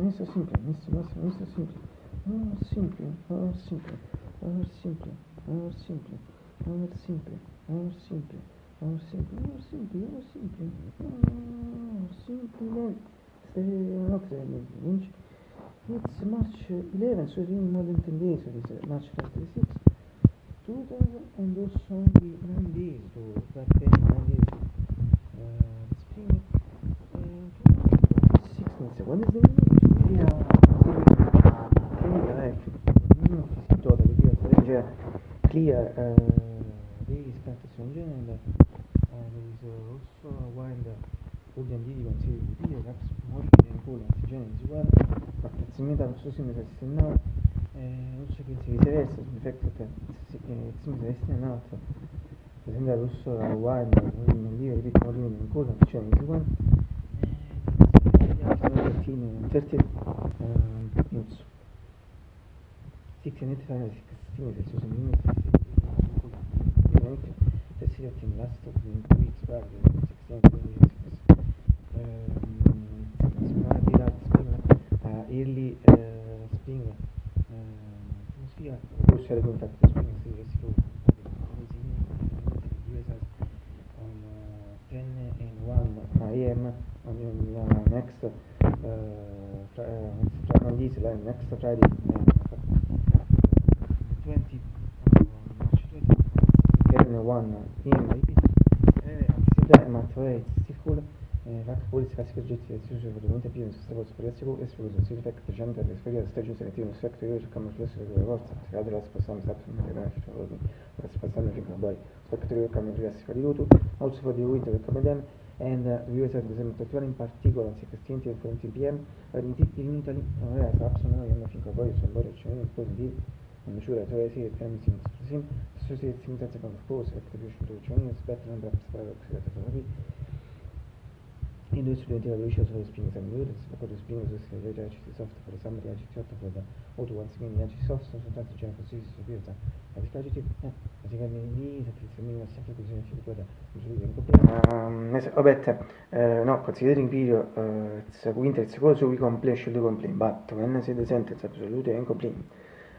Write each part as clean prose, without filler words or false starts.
Mr. Simple, Mr. Simple, Simple, Simple, Simple, Simple, Simple, Simple, Simple, Simple, Simple, it's March 11, so in more than 10 days, so this March 36, 2000, and also only 9 days to that 9 days. Spring, 6 when is the clear days practice in general. There is also a wild audio di consigli di video, perhaps more in cool oxygen is well, approximately also similar system now, also che si viceversa, in fact that similar system now, per esempio also a wild audio di video, more in cool oxygen is well, 30 minutes. 6 minutes, 16 minutes, let's see that in last 2 weeks, back, 16, early spring, crucial contact spring, on 10 and 1 a.m. on next next Friday, 20 March 20, 10 and 1 a.m. Matter still cool. Fact policy classic oggetti sicuramente più in sostanza sperienza esploso si effect gender esperienza stage selettivo effect io cercamo di essere delle forze si vede la spostando sempre non è la spostando finché poi effect io cambio di essere di tutto also for the winter come them and the US at the same time in particular 16 and 20 p.m. in Italy perhaps no io finché poi sono poi c'è un positivo in misura cioè si è sim associate similità con force effect più c'è un aspetto non perhaps per in due studenti la riuscita sulle spine sanguinose, per le spine sono gli acidi soft, per esempio gli acidi soft per la auto once again gli acidi soft sono soltanto già così superiore la viscosità praticamente lì se mi sempre così non ci ricorda no considering video winter it's also we complain should complain but when say the sentence absolutely incomplete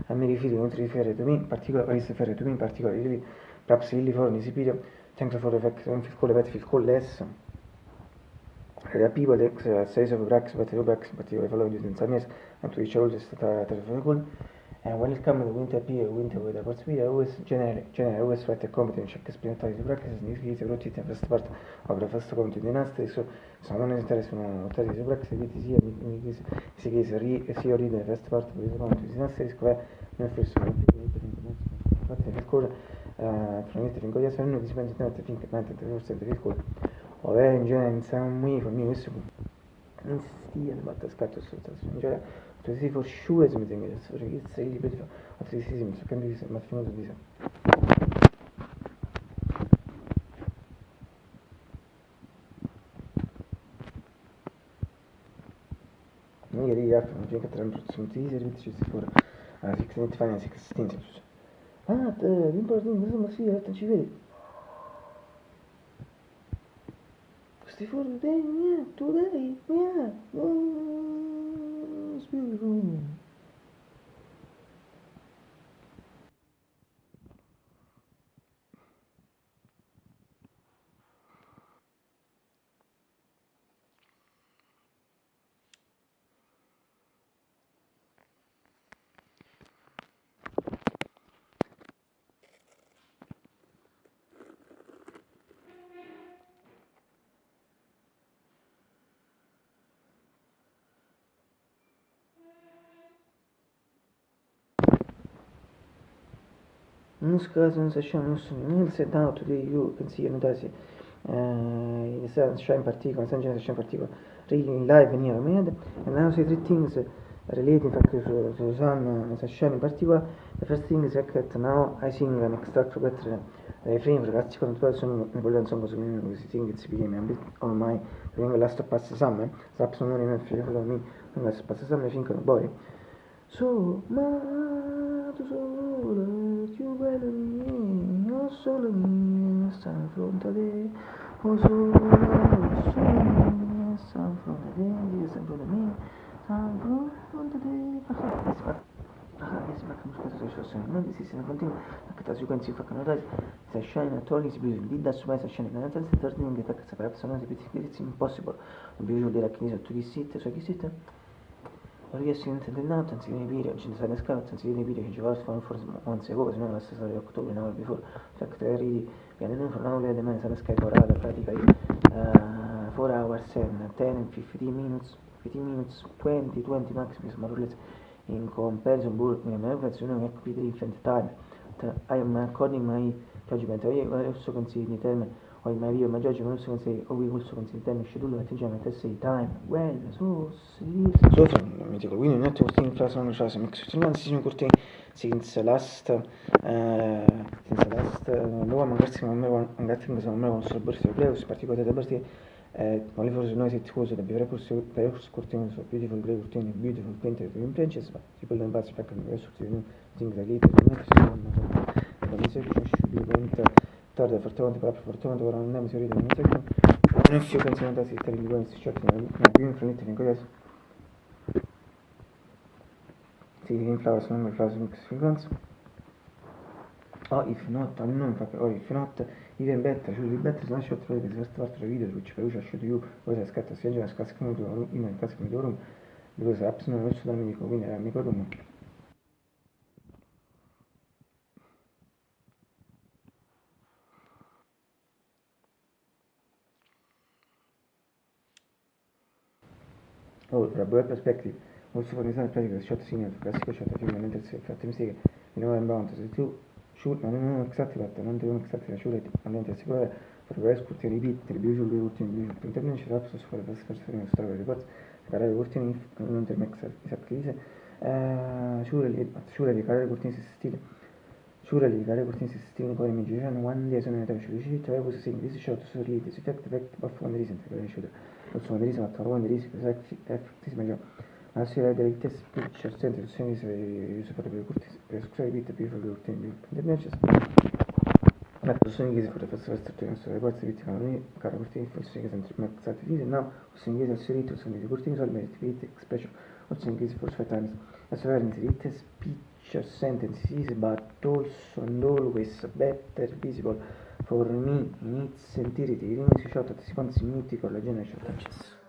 a me riferire non ti riferire to me in particolare refer to me in particular perhaps really for this video thanks for the fact that feel call less the people that says of Brax, but you follow this in some years, and to each other is very cool. And when it comes to winter with the first video, always generally always try to competent check explanatory practices in this case, wrote it in first part of the first comment in the dynasty, so someone is interested in what is the practice, it is here, in this case, see already the first part of the comment in the dynasty, square, no first one, but the score, from it, think, yes, I know this means not to think 93% of the school. Vabbè, in genere iniziamo qui, per me questo non si stia, ma ti scatto in genere, tu sei for sure se mi tengo adesso, perché io sei lì per fare, altri sì, mi sto cambiando di sé, ma finito di sé. Non ieri gli altri, non c'è che tra l'altro sono tutti i servizi, ci si fuori, a 6 finance, 16, l'importante, insomma, sì, adesso ci vedi. For today, yeah, it's beautiful. In this case, in session, you set down today, you can see notice in the sunshine particle, sunshine particle, really in live and near made, and now say 3 things relating factor to Susan Sashan in particular. The first thing is that now I sing an extract better refrain ragazzi quando tu sono ne voglio insomma su me così sing it's became a bit ormai vengo last to pass summer saps non è figlio da me non last pass summer finché non boy so ma tu solo più bello di me o solo mi sta in fronte a te o solo mi sta in fronte a te sta in fronte a me sta in fronte a te che si fa muscolo social non esiste una continua anche da sequenze fa notare se shine attuali si più di da su shine non è senza turning che tacca per persone di pezzi impossible non bisogna dire che ne so tu chi siete so chi siete perché si intende nato anzi nei video ci sono scala anzi nei video che ci va a forse non si può se non la stessa di ottobre no before fact ridi viene non fra una di me sarà scarica orale pratica 4 hours and 10 15 minutes 20 maximum more or less in comparison with my version of completely different time. I am according my judgment. I also consider term or my view, my judgment also consider, or we also consider term schedule atteggiamento e say time. Well, so mi dico, quindi un attimo in frase non c'è mix si curti since last nuova magari sono me con borsi playoffs particolare partite only for the noise it was the very curtain so beautiful grey curtain beautiful painted in branches but people don't pass back on the rest of the things that later the music should be went tarde fortemente ora non è misura di musica non è più considerata si sta in si cerca ma più in frente in cosa si in flowers non in flowers mix sequence or if not unknown or if not even better should be better slash shot for the first part of the video which I wish should you was a scatter sia già scascano in un caso di room because apps non lo so da amico quindi era amico room oh from a broad perspective also for design practical shot signal classico shot film mentre si fa mistake in un bounce se tu shoot ma non exactly but non devono exactly shoot ambiente sicuro per scuoti repeat review due ultimi internet ci rapso su fare per una storia report carare ultimi non ter max esatto sure di carare ultimi stile sure di carare ultimi stile poi mi girano one day sono andato su riuscito e poi si this shot su lead this effect of one reason per riuscire also one reason ma one reason effect meglio la serie delle test picture center scenes use per per repeat più per ultimi internet sono inglese per la struttura sulle forze vittimali cara cortini forse che sono maxati video now sono inglese al serito sono di cortini solamente vedete expression also inglese for 5 times as well in the speech sentences but also and always better visible for me in sentire di rinisi shot at seconds minuti con la generation touches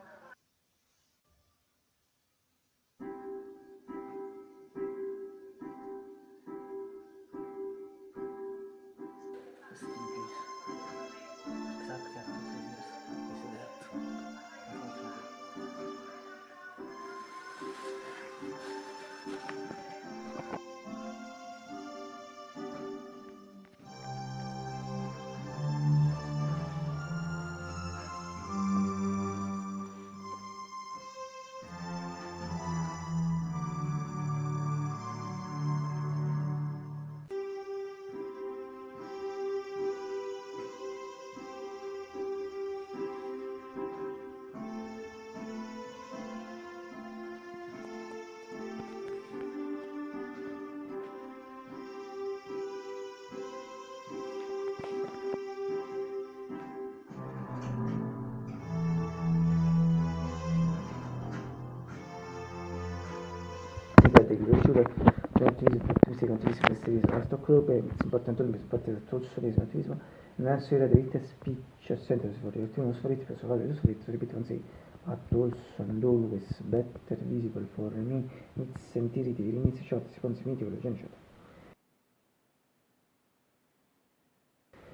It's important to be supported at all attivismo nella serie di vite speech center uno sforzo per salvare lo sforzo ripeto non sei at also always better visible for me it's sentire di inizi shot secondo miti con la gente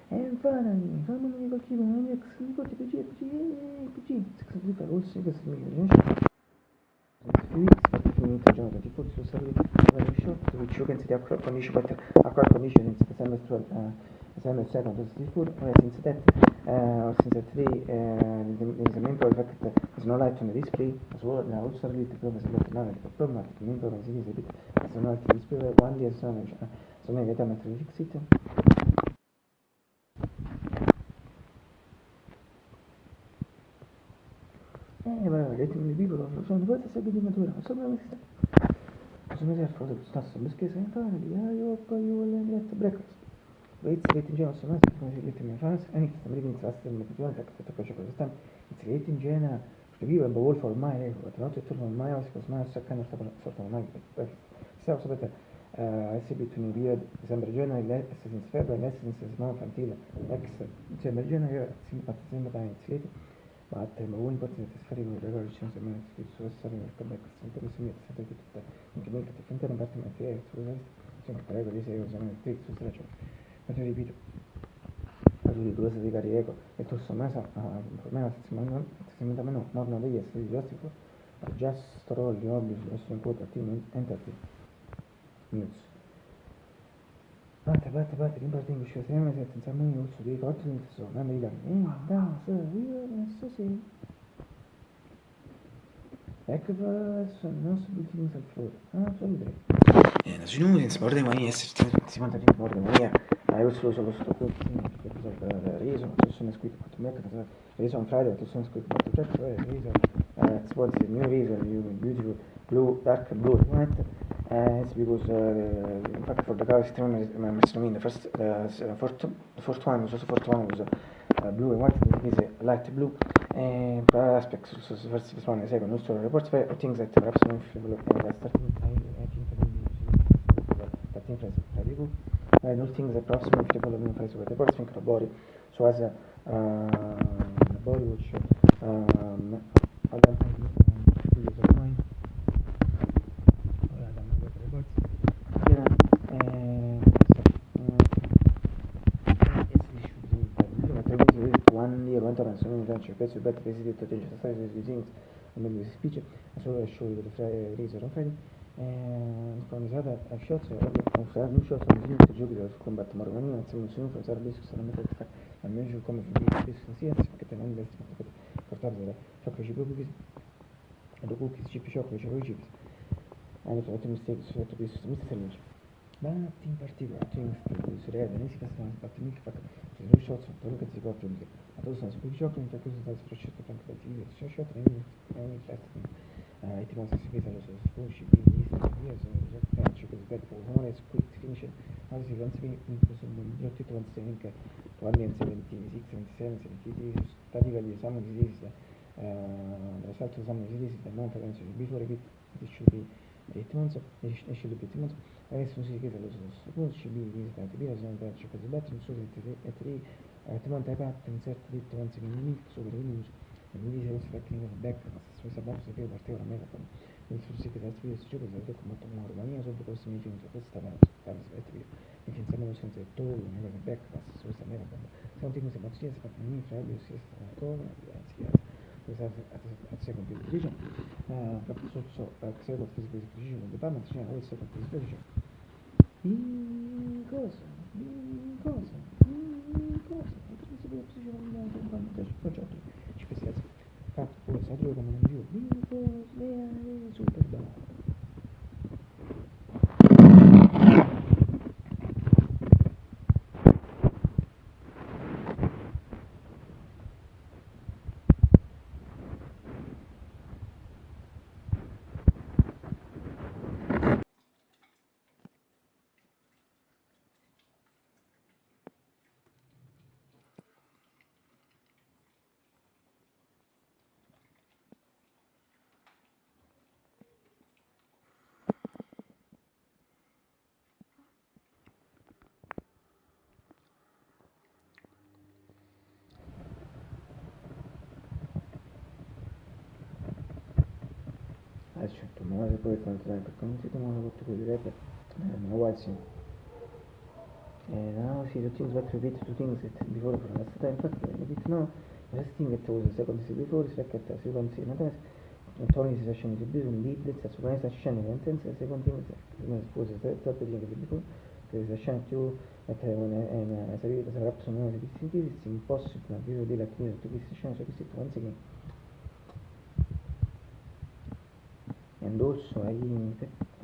and finally family col kibo non ex ricordi PG 63 also che si mi finito già da tipo su salute shot which you can see the aqua condition but aqua condition is the same as well second as before since that or since the 3 is the main problem fact that there is no light on the display as well. Now also really the problem is a lot now the problem the main problem is a bit there's no light on the display one day so maybe I have to fix it. Letting the people sono due stesse di natura, sono queste. Sono già fatto sta perché se entrare di io poi io le letto breakfast. Wait, in general, so much in my fans, and it's the living system, the people that the pressure for the time. It's late in general, the view and the wolf for my leg, but not to turn my house because my second sort of my so better. SC between period December January, since February, since month until next December January, at the same time it's late. But the more important is very good regular change the minutes to so sorry for the back center is me center to anche molto differente da parte materiale su questo prego di sei usano il testo su ragione ma ti ripeto la tua cosa di carico e tu sono messa per me la settimana meno morno degli esseri giustico just roll the obvious adesso in quota team entity news Bate, rimpartiamo uscire sempre senza mai un su dei corti non so, non mi danno, da, io adesso sì. Ecco, non so più chi mi sa il flore, salute. Znači, nudim se možda ima nije si manda link možda nije, a io solo sto qui, reason, to sono scritto fatto me, reason Friday, to sono scritto fatto check, reason, spots the new reason, you beautiful blue, dark blue, white, it's because, in fact for the guy system, the fourth one was blue and white, this is light blue, and prior aspects, so the first one, the second, also reports for things that perhaps don't develop starting, I think those things that perhaps make development phase with the reports think the body, so as a body which penso better basically to change the size of the things and maybe the speech so I show you the razor on Friday and from the other shots new shots on the giochi del combat Morgania insieme a un professore adesso sarà mettere a meglio come scienze perché non investimento per portare ciò che ci proprio e dopo che ci ciò che ci proprio hanno fatto mistake su tutto questo ma in particolare things to read and si passano a parte mica fatto new shots quello che si può aggiungere a tutto senso più giochi in questo senso procedere anche da TV shot and fast it was a space allo stesso push quindi via so penso che sbetta for one is quick finish as you want to be in questo modo tutto one thing 176 77 statically some disease the result of some disease the non prevention before it should be 8 months it should be 8 months adesso si chiede allo stesso push be visited via sono per ciò che sbetta non so se 3 months insert it once in a week so per news and we use factoring of back so sabbiamo se che parteva la mega il suo sito da studio si gioca da molto Romania sotto questo meeting so questa stava aspetta e che insieme senza tutto una cosa back so questa mega se un tipo si bacia si fa un fratello si sta come grazie questa a second position so second position the department c'è una second position cosa progetto ci pensiamo fatto pure se come non più super bello certo, ma poi quanto tempo perché non si tomano tutto quello di rap ma quasi now see the things that repeat two things that before for last time but repeat now the first thing that was the second thing before is like the second thing not not only is session is built in lead that's one session in sentence the second thing is was the third thing before the session to Perché è servito se rapto sono di distintivi, it's impossible to view della chiesa to queste scene, so questi once again. And also I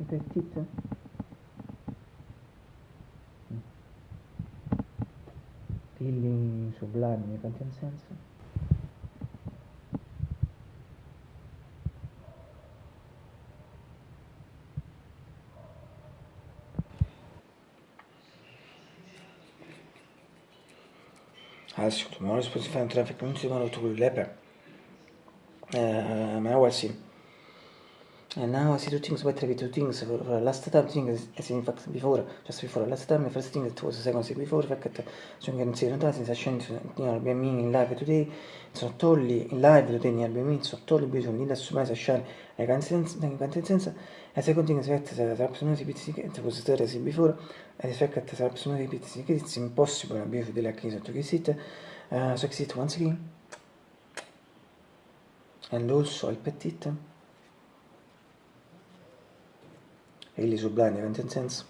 petite feeling sublime in quanto senso. Also, tomorrow is supposed to find traffic on tomorrow to Leper. Now I see. And now I see two things, what two things. For last time thing as in fact before, just before last time, the first thing that was the second thing before, the fact that so you can see that since I changed BME in live today, so totally in live today near BME, so totally beautiful, need to summarize a share, like consistenza, and second thing is that the absolutely it was third as before, and the fact that the absolutely it's impossible to be like this to exit, so exit once again, and also il petit. Really sublime, in sense.